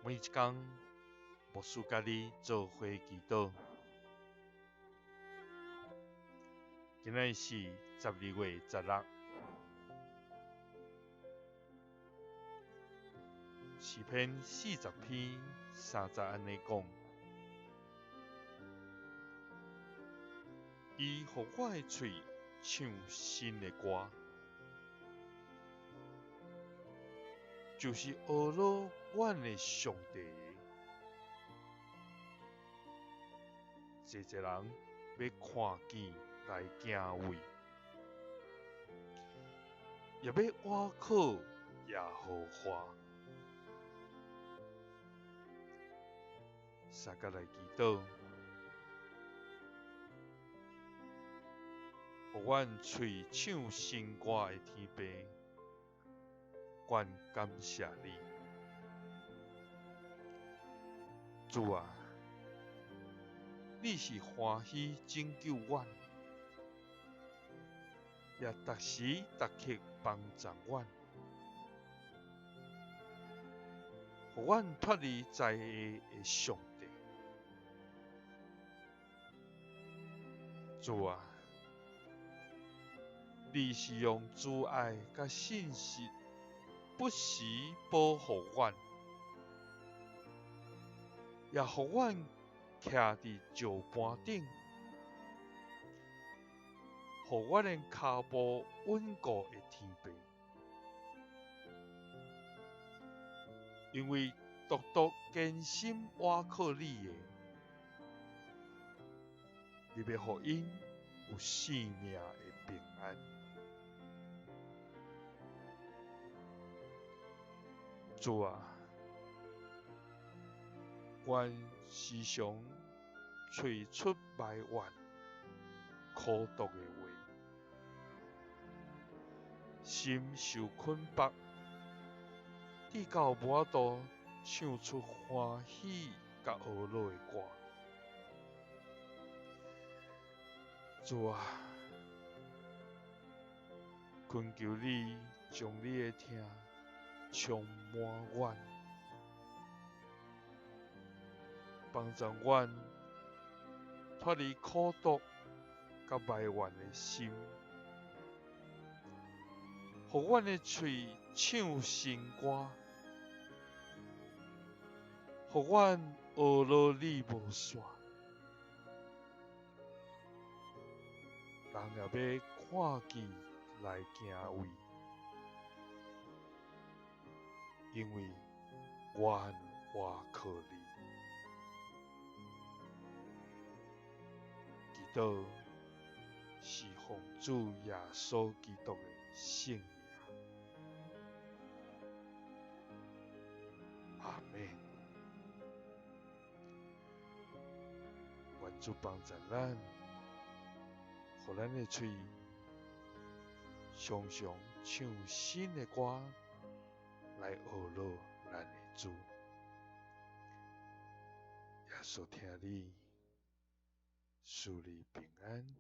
每一天，牧师甲你做伙祈祷。今日是12月16，诗篇40篇30安尼讲：伊互我的嘴唱新的歌，就是学了阮的上帝。侪人要看见来敬畏，也要倚靠耶和华。三甲来祈祷，互阮嘴唱新歌的天父，阮感谢你，主啊！你是欢喜拯救阮，也逐时逐刻帮助阮，互阮脱离灾厄的上帝。主啊！你是用慈爱甲信实不时保护阮，也互阮徛伫石磐顶，互阮的脚步稳固的天父。因为独独坚心倚靠你的，你要互因有生命的平安。主啊！阮时常嘴出埋怨、苦毒的话，心受捆绑，直到无法度唱出欢喜甲懊恼的歌。主啊！恳求你将你的听充满阮，帮助阮脱离苦毒甲埋怨的心，互阮的嘴唱新歌，互阮学了你无煞，人也要看见来敬畏，因为阮倚靠你。祈祷是奉主耶稣基督的圣名，阿们。愿主帮助咱，互咱的嘴常常唱新的歌，来学了咱的主。耶稣听你，祝你平安。